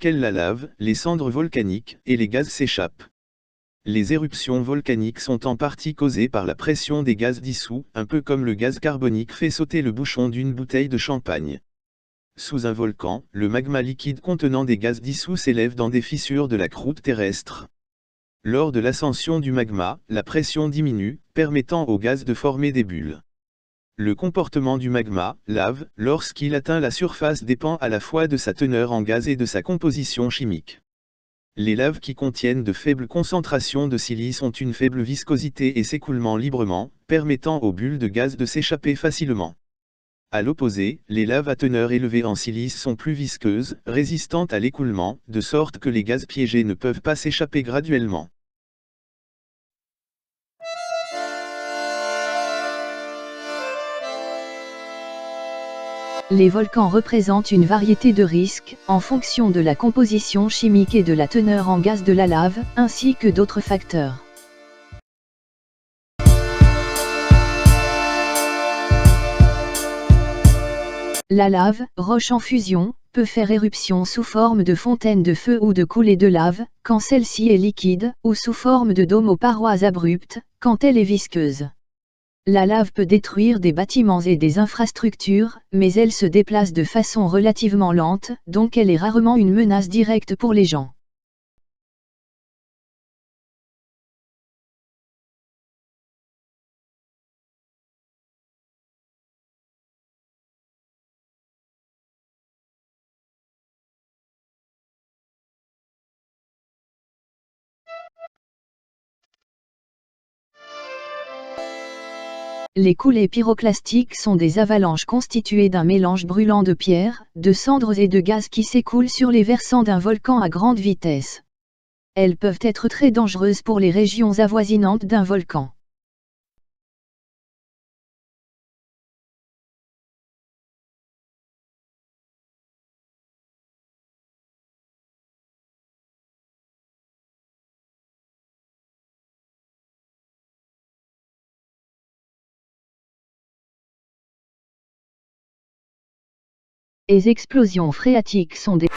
laquelle la lave, les cendres volcaniques et les gaz s'échappent. Les éruptions volcaniques sont en partie causées par la pression des gaz dissous, un peu comme le gaz carbonique fait sauter le bouchon d'une bouteille de champagne. Sous un volcan, le magma liquide contenant des gaz dissous s'élève dans des fissures de la croûte terrestre. Lors de l'ascension du magma, la pression diminue, permettant au gaz de former des bulles. Le comportement du magma, lave, lorsqu'il atteint la surface dépend à la fois de sa teneur en gaz et de sa composition chimique. Les laves qui contiennent de faibles concentrations de silice ont une faible viscosité et s'écoulement librement, permettant aux bulles de gaz de s'échapper facilement. À l'opposé, les laves à teneur élevée en silice sont plus visqueuses, résistantes à l'écoulement, de sorte que les gaz piégés ne peuvent pas s'échapper graduellement. Les volcans représentent une variété de risques, en fonction de la composition chimique et de la teneur en gaz de la lave, ainsi que d'autres facteurs. La lave, roche en fusion, peut faire éruption sous forme de fontaine de feu ou de coulée de lave, quand celle-ci est liquide, ou sous forme de dôme aux parois abruptes, quand elle est visqueuse. La lave peut détruire des bâtiments et des infrastructures, mais elle se déplace de façon relativement lente, donc elle est rarement une menace directe pour les gens. Les coulées pyroclastiques sont des avalanches constituées d'un mélange brûlant de pierres, de cendres et de gaz qui s'écoulent sur les versants d'un volcan à grande vitesse. Elles peuvent être très dangereuses pour les régions avoisinantes d'un volcan. Les explosions phréatiques sont des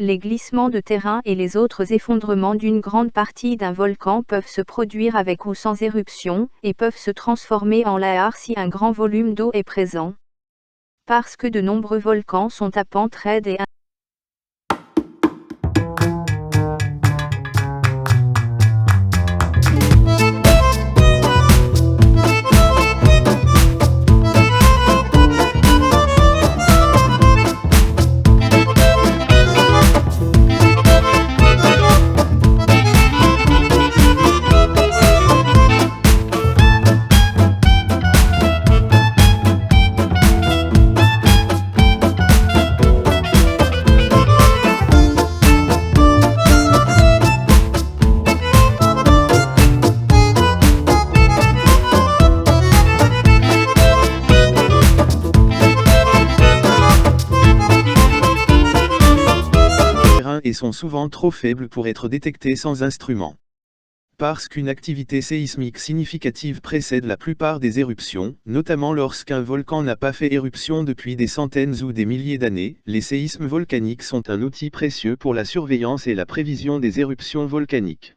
Les glissements de terrain et les autres effondrements d'une grande partie d'un volcan peuvent se produire avec ou sans éruption, et peuvent se transformer en lahar si un grand volume d'eau est présent. Parce que de nombreux volcans sont à pente raide et et sont souvent trop faibles pour être détectés sans instrument. Parce qu'une activité séismique significative précède la plupart des éruptions, notamment lorsqu'un volcan n'a pas fait éruption depuis des centaines ou des milliers d'années, les séismes volcaniques sont un outil précieux pour la surveillance et la prévision des éruptions volcaniques.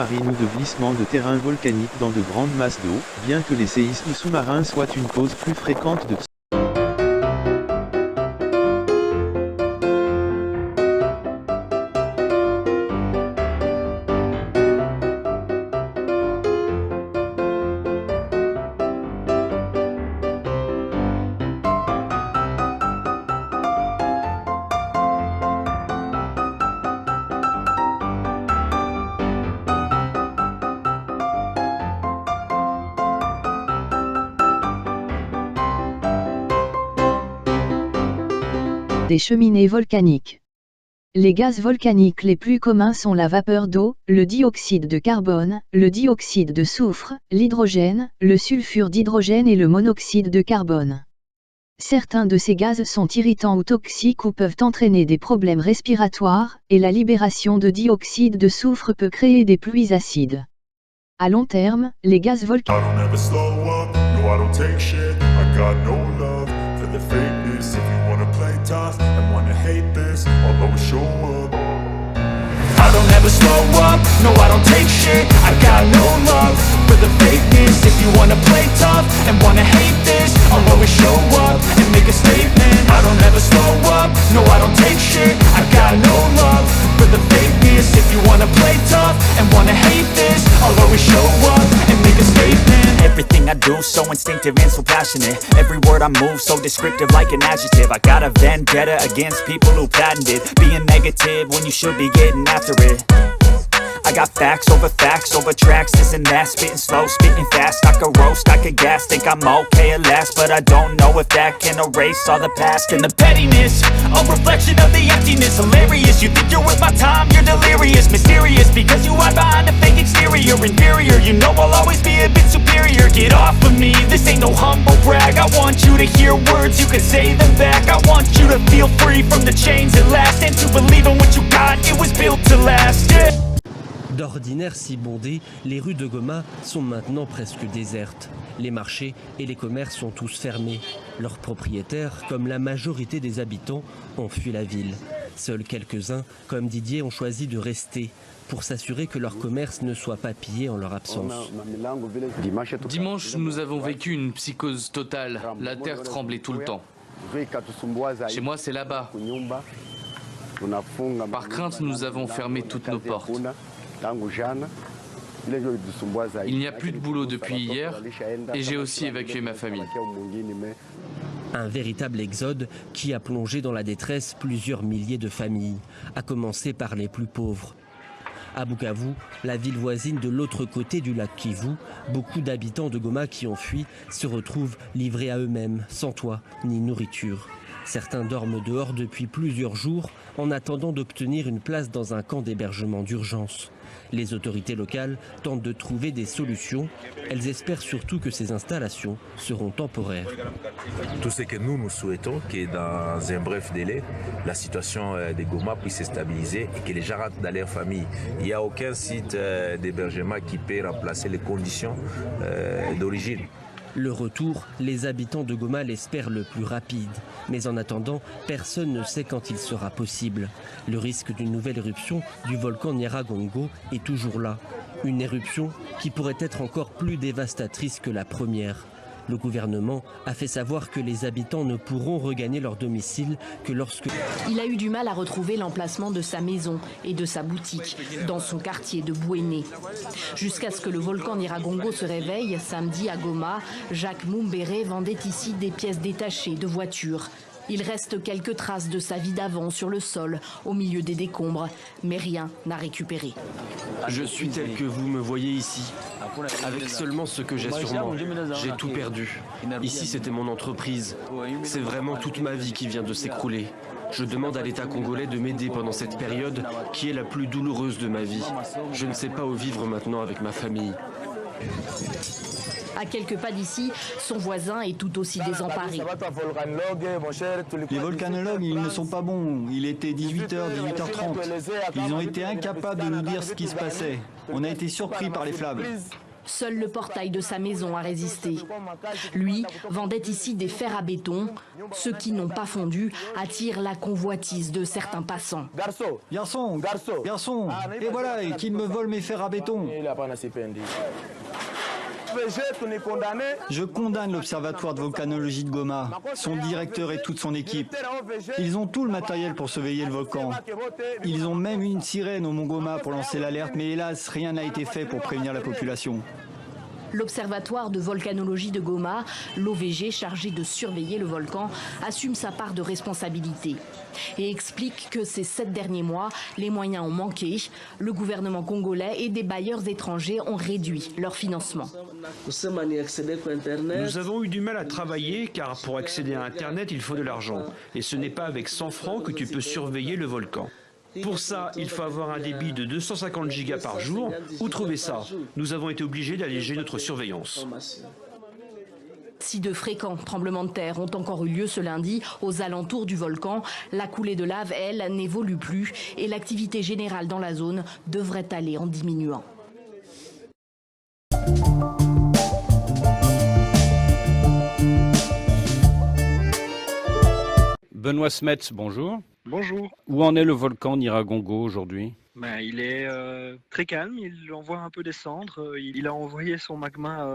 Marine ou de glissement de terrain volcanique dans de grandes masses d'eau, bien que les séismes sous-marins soient une cause plus fréquente de des cheminées volcaniques. Les gaz volcaniques les plus communs sont la vapeur d'eau, le dioxyde de carbone, le dioxyde de soufre, l'hydrogène, le sulfure d'hydrogène et le monoxyde de carbone. Certains de ces gaz sont irritants ou toxiques ou peuvent entraîner des problèmes respiratoires, et la libération de dioxyde de soufre peut créer des pluies acides. À long terme, les gaz volcaniques I don't ever slow up, no I don't take shit. I got no love for the fakeness. If you wanna play tough and wanna hate this, I'll always show up and make a statement. I don't ever slow up, no I don't take shit. I got no love for the fakeness. If you wanna play tough and wanna hate this, I'll always show up and make a statement. Everything I do so instinctive and so passionate. Every word I move so descriptive like an adjective. I got a vendetta against people who patented being negative when you should be getting after it. I got facts over tracks, this and that. Spitting slow, spitting fast, I could roast, I could gas. Think I'm okay at last, but I don't know if that can erase all the past. And the pettiness, a reflection of the emptiness. Hilarious, you think you're worth my time, you're delirious. Mysterious, because you hide behind a fake exterior. Inferior, you know I'll always be a bit superior. Get off of me, this ain't no humble brag. I want you to hear words, you can say them back. I want you to feel free from the chains at last, and to believe in what you got, it was built to last, yeah. D'ordinaire si bondées, les rues de Goma sont maintenant presque désertes. Les marchés et les commerces sont tous fermés. Leurs propriétaires, comme la majorité des habitants, ont fui la ville. Seuls quelques-uns, comme Didier, ont choisi de rester pour s'assurer que leur commerce ne soit pas pillé en leur absence. Dimanche, nous avons vécu une psychose totale. La terre tremblait tout le temps. Chez moi, c'est là-bas. Par crainte, nous avons fermé toutes nos portes. Il n'y a plus de boulot depuis hier et j'ai aussi évacué ma famille. Un véritable exode qui a plongé dans la détresse plusieurs milliers de familles, à commencer par les plus pauvres. À Bukavu, la ville voisine de l'autre côté du lac Kivu, beaucoup d'habitants de Goma qui ont fui se retrouvent livrés à eux-mêmes, sans toit ni nourriture. Certains dorment dehors depuis plusieurs jours en attendant d'obtenir une place dans un camp d'hébergement d'urgence. Les autorités locales tentent de trouver des solutions. Elles espèrent surtout que ces installations seront temporaires. Tout ce que nous souhaitons, que dans un bref délai, la situation des Goma puisse se stabiliser et que les gens rentrent dans leur famille. Il n'y a aucun site d'hébergement qui peut remplacer les conditions d'origine. Le retour, les habitants de Goma l'espèrent le plus rapide. Mais en attendant, personne ne sait quand il sera possible. Le risque d'une nouvelle éruption du volcan Nyiragongo est toujours là. Une éruption qui pourrait être encore plus dévastatrice que la première. Le gouvernement a fait savoir que les habitants ne pourront regagner leur domicile que lorsque... Il a eu du mal à retrouver l'emplacement de sa maison et de sa boutique dans son quartier de Bouéné. Jusqu'à ce que le volcan Nyiragongo se réveille, samedi à Goma, Jacques Mumbere vendait ici des pièces détachées de voitures. Il reste quelques traces de sa vie d'avant sur le sol, au milieu des décombres, mais rien n'a récupéré. Je suis tel que vous me voyez ici, avec seulement ce que j'ai sur moi. J'ai tout perdu. Ici, c'était mon entreprise. C'est vraiment toute ma vie qui vient de s'écrouler. Je demande à l'État congolais de m'aider pendant cette période qui est la plus douloureuse de ma vie. Je ne sais pas où vivre maintenant avec ma famille. À quelques pas d'ici, son voisin est tout aussi désemparé. Les volcanologues, ils ne sont pas bons. Il était 18h, 18h30. Ils ont été incapables de nous dire ce qui se passait. On a été surpris par les flammes. Seul le portail de sa maison a résisté. Lui vendait ici des fers à béton. Ceux qui n'ont pas fondu attirent la convoitise de certains passants. Garçon, et voilà, et qui me vole mes fers à béton. Je condamne l'Observatoire de volcanologie de Goma, son directeur et toute son équipe. Ils ont tout le matériel pour surveiller le volcan. Ils ont même une sirène au Mont Goma pour lancer l'alerte, mais hélas, rien n'a été fait pour prévenir la population. L'Observatoire de volcanologie de Goma, l'OVG chargé de surveiller le volcan, assume sa part de responsabilité et explique que ces 7 derniers mois, les moyens ont manqué. Le gouvernement congolais et des bailleurs étrangers ont réduit leur financement. Nous avons eu du mal à travailler car pour accéder à Internet, il faut de l'argent. Et ce n'est pas avec 100 francs que tu peux surveiller le volcan. Pour ça, il faut avoir un débit de 250 gigas par jour. Où trouver ça? Nous avons été obligés d'alléger notre surveillance. Si de fréquents tremblements de terre ont encore eu lieu ce lundi aux alentours du volcan, la coulée de lave, elle, n'évolue plus et l'activité générale dans la zone devrait aller en diminuant. Benoît Smets, bonjour. Bonjour. Où en est le volcan Nyiragongo aujourd'hui ? Il est très calme, il envoie un peu des cendres, il a envoyé son magma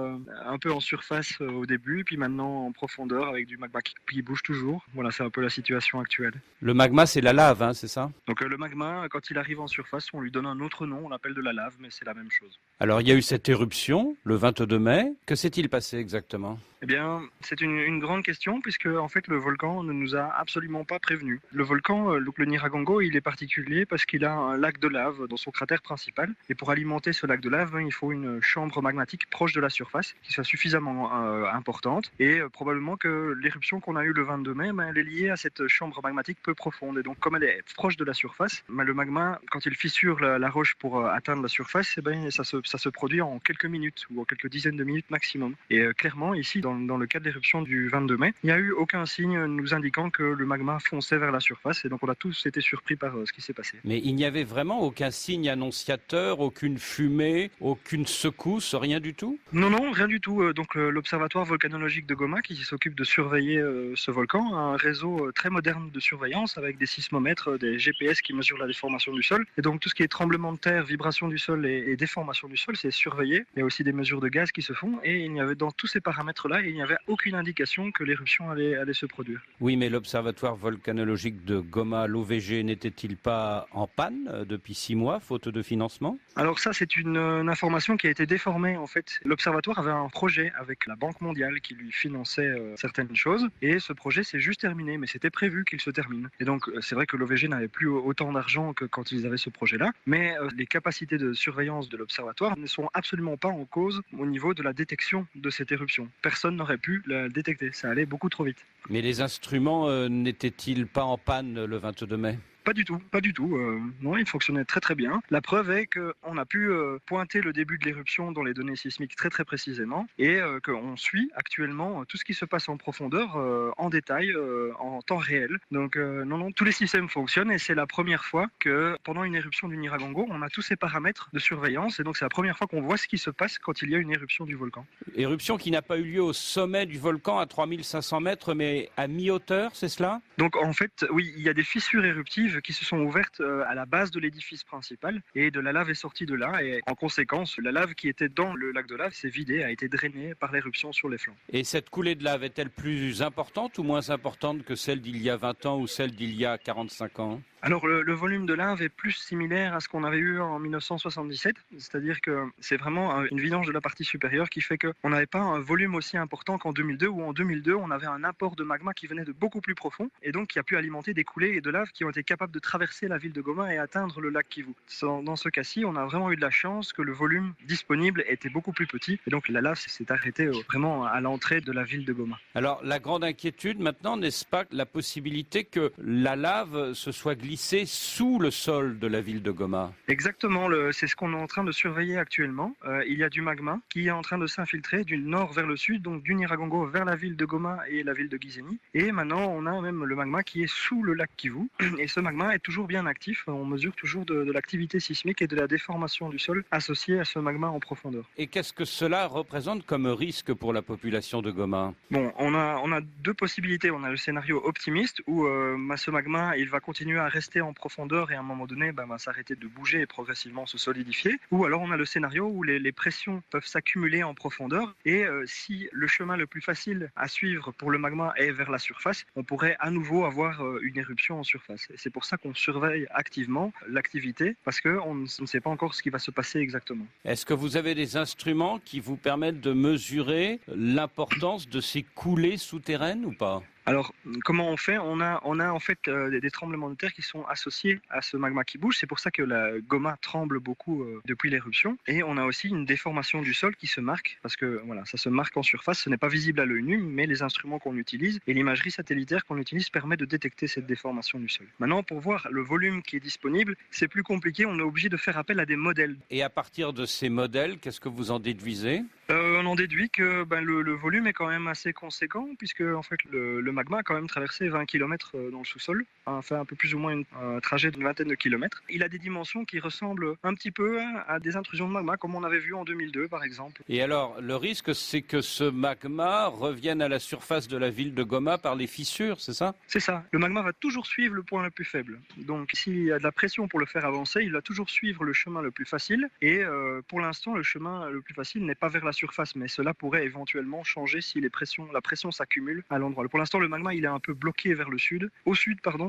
un peu en surface au début, puis maintenant en profondeur avec du magma qui bouge toujours. Voilà, c'est un peu la situation actuelle. Le magma, c'est la lave, hein, c'est ça ? Donc le magma, quand il arrive en surface, on lui donne un autre nom, on l'appelle de la lave, mais c'est la même chose. Alors il y a eu cette éruption le 22 mai, que s'est-il passé exactement ? Eh bien, c'est une grande question puisque en fait le volcan ne nous a absolument pas prévenus. Le volcan, le Nyiragongo, il est particulier parce qu'il a un lac de lave dans son cratère principal. Et pour alimenter ce lac de lave, il faut une chambre magmatique proche de la surface qui soit suffisamment importante. Et probablement que l'éruption qu'on a eue le 22 mai, elle est liée à cette chambre magmatique peu profonde. Et donc comme elle est proche de la surface, le magma, quand il fissure la roche pour atteindre la surface, ça se produit en quelques minutes ou en quelques dizaines de minutes maximum. Et clairement, ici, dans le cas de l'éruption du 22 mai, il n'y a eu aucun signe nous indiquant que le magma fonçait vers la surface. Et donc on a tous été surpris par ce qui s'est passé. Mais il n'y avait vraiment aucun signe annonciateur, aucune fumée, aucune secousse, rien du tout ? Non, rien du tout. Donc l'Observatoire volcanologique de Goma, qui s'occupe de surveiller ce volcan, a un réseau très moderne de surveillance avec des sismomètres, des GPS qui mesurent la déformation du sol. Et donc tout ce qui est tremblement de terre, vibration du sol et déformation du sol, c'est surveillé. Il y a aussi des mesures de gaz qui se font et il y avait dans tous ces paramètres-là, il n'y avait aucune indication que l'éruption allait se produire. Oui, mais l'Observatoire volcanologique de Goma, l'OVG, n'était-il pas en panne depuis 6 mois, faute de financement ? Alors ça, c'est une information qui a été déformée en fait. L'Observatoire avait un projet avec la Banque mondiale qui lui finançait certaines choses et ce projet s'est juste terminé, mais c'était prévu qu'il se termine. Et donc c'est vrai que l'OVG n'avait plus autant d'argent que quand ils avaient ce projet-là, mais les capacités de surveillance de l'Observatoire ne sont absolument pas en cause au niveau de la détection de cette éruption. Personne n'aurait pu la détecter, ça allait beaucoup trop vite. Mais les instruments n'étaient-ils pas en panne le 22 mai ? Pas du tout. Non, il fonctionnait très très bien. La preuve est qu'on a pu pointer le début de l'éruption dans les données sismiques très très précisément et qu'on suit actuellement tout ce qui se passe en profondeur, en détail, en temps réel. Donc non, tous les systèmes fonctionnent et c'est la première fois que pendant une éruption du Nyiragongo, on a tous ces paramètres de surveillance et donc c'est la première fois qu'on voit ce qui se passe quand il y a une éruption du volcan. Éruption qui n'a pas eu lieu au sommet du volcan à 3500 mètres mais à mi-hauteur, c'est cela ? Donc en fait, oui, il y a des fissures éruptives qui se sont ouvertes à la base de l'édifice principal et de la lave est sortie de là et en conséquence la lave qui était dans le lac de lave s'est vidée, a été drainée par l'éruption sur les flancs. Et cette coulée de lave est-elle plus importante ou moins importante que celle d'il y a 20 ans ou celle d'il y a 45 ans ? Alors le volume de lave est plus similaire à ce qu'on avait eu en 1977, c'est-à-dire que c'est vraiment une vidange de la partie supérieure qui fait qu'on n'avait pas un volume aussi important qu'en 2002, où en 2002 on avait un apport de magma qui venait de beaucoup plus profond et donc qui a pu alimenter des coulées de lave qui ont été capables de traverser la ville de Goma et atteindre le lac Kivu. Dans ce cas-ci, on a vraiment eu de la chance que le volume disponible était beaucoup plus petit et donc la lave s'est arrêtée vraiment à l'entrée de la ville de Goma. Alors la grande inquiétude maintenant, n'est-ce pas la possibilité que la lave se soit glissée sous le sol de la ville de Goma? Exactement, c'est ce qu'on est en train de surveiller actuellement. Il y a du magma qui est en train de s'infiltrer du nord vers le sud, donc du Nyiragongo vers la ville de Goma et la ville de Gisenyi. Et maintenant, on a même le magma qui est sous le lac Kivu. Et ce magma est toujours bien actif. On mesure toujours de l'activité sismique et de la déformation du sol associée à ce magma en profondeur. Et qu'est-ce que cela représente comme risque pour la population de Goma? Bon, on a deux possibilités. On a le scénario optimiste où ce magma il va continuer à respirer rester en profondeur et à un moment donné va s'arrêter de bouger et progressivement se solidifier. Ou alors on a le scénario où les pressions peuvent s'accumuler en profondeur et si le chemin le plus facile à suivre pour le magma est vers la surface, on pourrait à nouveau avoir une éruption en surface. Et c'est pour ça qu'on surveille activement l'activité parce qu'on ne sait pas encore ce qui va se passer exactement. Est-ce que vous avez des instruments qui vous permettent de mesurer l'importance de ces coulées souterraines ou pas ? Alors, comment on fait ? On a en fait des tremblements de terre qui sont associés à ce magma qui bouge. C'est pour ça que la Goma tremble beaucoup depuis l'éruption. Et on a aussi une déformation du sol qui se marque, parce que voilà, ça se marque en surface. Ce n'est pas visible à l'œil nu, mais les instruments qu'on utilise et l'imagerie satellitaire qu'on utilise permet de détecter cette déformation du sol. Maintenant, pour voir le volume qui est disponible, c'est plus compliqué. On est obligé de faire appel à des modèles. Et à partir de ces modèles, qu'est-ce que vous en déduisez ? On en déduit que le volume est quand même assez conséquent, puisque en fait le magma a quand même traversé 20 km dans le sous-sol, fait un peu plus ou moins un trajet d'une vingtaine de kilomètres. Il a des dimensions qui ressemblent un petit peu à des intrusions de magma, comme on avait vu en 2002 par exemple. Et alors, le risque, c'est que ce magma revienne à la surface de la ville de Goma par les fissures, c'est ça ? C'est ça. Le magma va toujours suivre le point le plus faible. Donc s'il y a de la pression pour le faire avancer, il va toujours suivre le chemin le plus facile. Et pour l'instant, le chemin le plus facile n'est pas vers la surface, mais cela pourrait éventuellement changer si la pression s'accumule à l'endroit. Pour l'instant, le magma il est un peu bloqué vers le sud,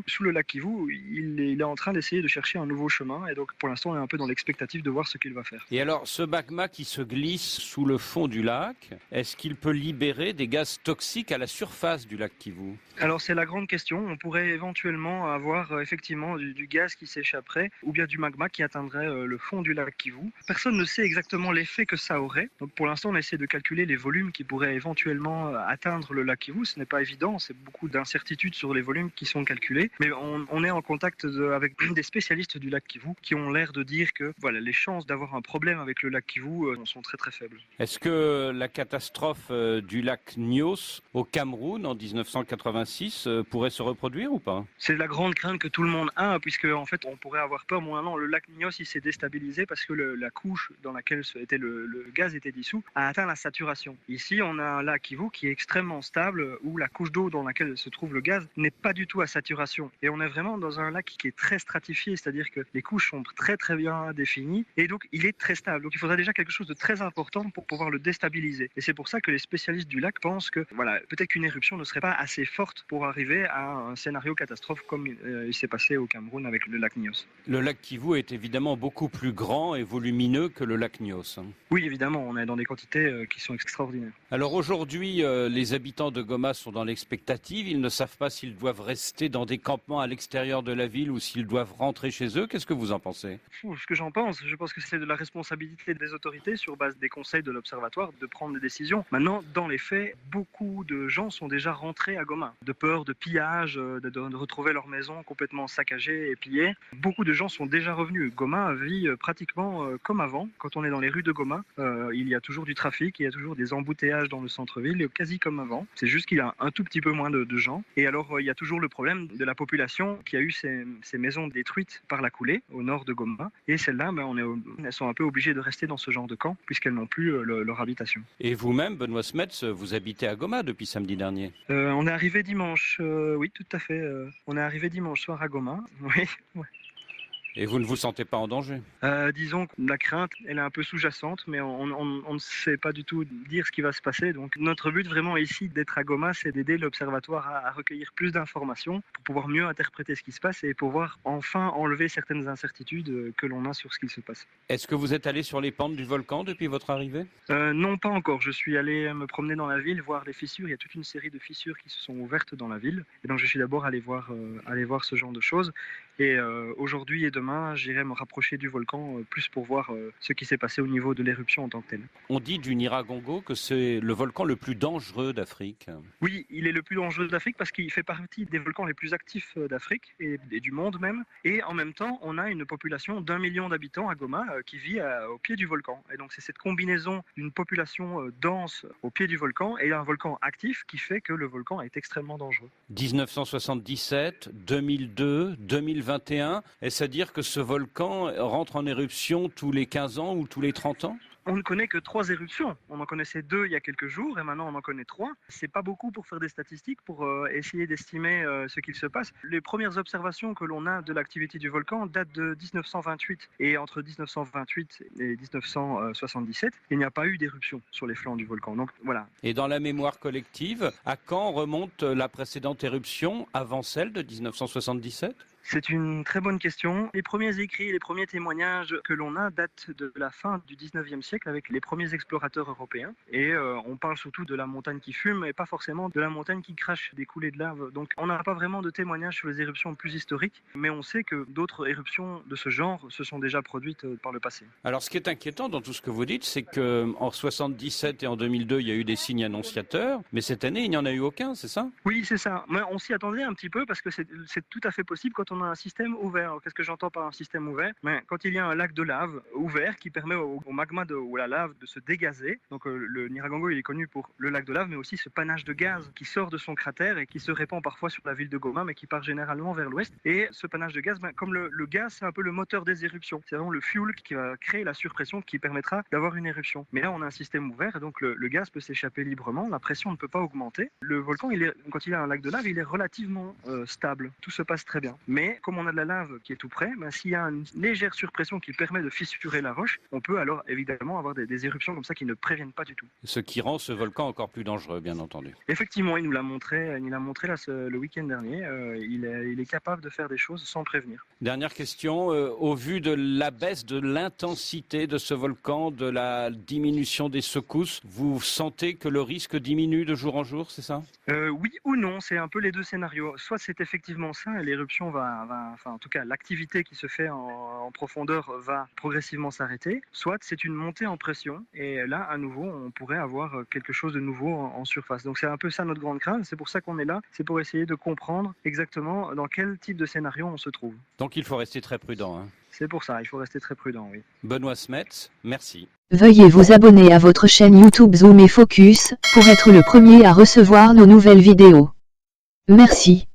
sous le lac Kivu. Il est en train d'essayer de chercher un nouveau chemin, et donc pour l'instant, on est un peu dans l'expectative de voir ce qu'il va faire. Et alors, ce magma qui se glisse sous le fond du lac, est-ce qu'il peut libérer des gaz toxiques à la surface du lac Kivu ? Alors c'est la grande question. On pourrait éventuellement avoir effectivement du gaz qui s'échapperait, ou bien du magma qui atteindrait le fond du lac Kivu. Personne ne sait exactement l'effet que ça aurait. Donc pour l'instant, on essaie de calculer les volumes qui pourraient éventuellement atteindre le lac Kivu. Ce n'est pas évident, c'est beaucoup d'incertitudes sur les volumes qui sont calculés. Mais on est en contact avec des spécialistes du lac Kivu qui ont l'air de dire que voilà, les chances d'avoir un problème avec le lac Kivu sont très très faibles. Est-ce que la catastrophe du lac Nyos au Cameroun en 1986 pourrait se reproduire ou pas ? C'est la grande crainte que tout le monde a, puisque en fait on pourrait avoir peur. Maintenant, le lac Nyos il s'est déstabilisé parce que la couche dans laquelle le gaz était dissous a atteint la saturation. Ici, on a un lac Kivu qui est extrêmement stable, où la couche d'eau dans laquelle se trouve le gaz n'est pas du tout à saturation. Et on est vraiment dans un lac qui est très stratifié, c'est-à-dire que les couches sont très très bien définies et donc il est très stable. Donc il faudrait déjà quelque chose de très important pour pouvoir le déstabiliser. Et c'est pour ça que les spécialistes du lac pensent que voilà, peut-être qu'une éruption ne serait pas assez forte pour arriver à un scénario catastrophe comme il s'est passé au Cameroun avec le lac Nyos. Le lac Kivu est évidemment beaucoup plus grand et volumineux que le lac Nyos. Oui, évidemment, on est dans des quantités qui sont extraordinaires. Alors aujourd'hui, les habitants de Goma sont dans l'expectative. Ils ne savent pas s'ils doivent rester dans des campements à l'extérieur de la ville ou s'ils doivent rentrer chez eux. Qu'est-ce que vous en pensez ? Ce que j'en pense, je pense que c'est de la responsabilité des autorités sur base des conseils de l'Observatoire de prendre des décisions. Maintenant, dans les faits, beaucoup de gens sont déjà rentrés à Goma, de peur de pillage, de retrouver leur maison complètement saccagée et pillée. Beaucoup de gens sont déjà revenus. Goma vit pratiquement comme avant. Quand on est dans les rues de Goma, il y a toujours du trafic, il y a toujours des embouteillages dans le centre-ville, quasi comme avant. C'est juste qu'il y a un tout petit peu moins de gens. Et alors, il y a toujours le problème de la population qui a eu ses maisons détruites par la coulée au nord de Goma. Et celles-là, elles sont un peu obligées de rester dans ce genre de camp puisqu'elles n'ont plus leur habitation. Et vous-même, Benoît Smets, vous habitez à Goma depuis samedi dernier ? On est arrivé dimanche, oui, tout à fait. On est arrivé dimanche soir à Goma, oui. Ouais. Et vous ne vous sentez pas en danger ? Disons que la crainte, elle est un peu sous-jacente, mais on ne sait pas du tout dire ce qui va se passer. Donc notre but vraiment ici d'être à Goma, c'est d'aider l'Observatoire à recueillir plus d'informations pour pouvoir mieux interpréter ce qui se passe et pouvoir enfin enlever certaines incertitudes que l'on a sur ce qui se passe. Est-ce que vous êtes allé sur les pentes du volcan depuis votre arrivée ? Non, pas encore. Je suis allé me promener dans la ville, voir les fissures. Il y a toute une série de fissures qui se sont ouvertes dans la ville. Et donc je suis d'abord allé voir ce genre de choses. Et aujourd'hui et demain, j'irai me rapprocher du volcan plus pour voir ce qui s'est passé au niveau de l'éruption en tant que telle. On dit du Nyiragongo que c'est le volcan le plus dangereux d'Afrique. Oui, il est le plus dangereux d'Afrique parce qu'il fait partie des volcans les plus actifs d'Afrique et du monde même. Et en même temps, on a une population d'1 million d'habitants à Goma qui vit au pied du volcan. Et donc c'est cette combinaison d'une population dense au pied du volcan et un volcan actif qui fait que le volcan est extrêmement dangereux. 1977, 2002, 2021, est-ce à dire que ce volcan rentre en éruption tous les 15 ans ou tous les 30 ans ? On ne connaît que 3 éruptions. On en connaissait 2 il y a quelques jours et maintenant on en connaît 3. C'est pas beaucoup pour faire des statistiques, pour essayer d'estimer ce qu'il se passe. Les premières observations que l'on a de l'activité du volcan datent de 1928. Et entre 1928 et 1977, il n'y a pas eu d'éruption sur les flancs du volcan. Donc voilà. Et dans la mémoire collective, à quand remonte la précédente éruption avant celle de 1977 ? C'est une très bonne question. Les premiers écrits, les premiers témoignages que l'on a datent de la fin du 19e siècle avec les premiers explorateurs européens. Et on parle surtout de la montagne qui fume et pas forcément de la montagne qui crache des coulées de lave. Donc on n'a pas vraiment de témoignages sur les éruptions plus historiques, mais on sait que d'autres éruptions de ce genre se sont déjà produites par le passé. Alors ce qui est inquiétant dans tout ce que vous dites, c'est qu'en 77 et en 2002, il y a eu des signes annonciateurs, mais cette année, il n'y en a eu aucun, c'est ça ? Oui, c'est ça. Mais on s'y attendait un petit peu parce que c'est tout à fait possible quand on a un système ouvert. Qu'est-ce que j'entends par un système ouvert ? Quand il y a un lac de lave ouvert qui permet au magma ou à la lave de se dégazer. Donc le Nyiragongo il est connu pour le lac de lave, mais aussi ce panache de gaz qui sort de son cratère et qui se répand parfois sur la ville de Goma, mais qui part généralement vers l'ouest. Et ce panache de gaz, comme le gaz, c'est un peu le moteur des éruptions. C'est vraiment le fuel qui va créer la surpression qui permettra d'avoir une éruption. Mais là, on a un système ouvert et donc le gaz peut s'échapper librement. La pression ne peut pas augmenter. Le volcan, quand il a un lac de lave, il est relativement stable. Tout se passe très bien. Mais comme on a de la lave qui est tout près, s'il y a une légère surpression qui permet de fissurer la roche, on peut alors évidemment avoir des éruptions comme ça qui ne préviennent pas du tout. Ce qui rend ce volcan encore plus dangereux, bien entendu. Effectivement, il nous l'a montré, là, le week-end dernier. Il est capable de faire des choses sans prévenir. Dernière question, au vu de la baisse de l'intensité de ce volcan, de la diminution des secousses, vous sentez que le risque diminue de jour en jour, c'est ça ? Oui ou non, c'est un peu les deux scénarios. Soit c'est effectivement ça, et l'éruption en tout cas l'activité qui se fait en profondeur va progressivement s'arrêter, soit c'est une montée en pression, et là à nouveau on pourrait avoir quelque chose de nouveau en surface. Donc c'est un peu ça notre grande crainte, c'est pour ça qu'on est là, c'est pour essayer de comprendre exactement dans quel type de scénario on se trouve. Donc il faut rester très prudent. C'est pour ça, il faut rester très prudent, oui. Benoît Smets, merci. Veuillez vous abonner à votre chaîne YouTube Zoom et Focus, pour être le premier à recevoir nos nouvelles vidéos. Merci.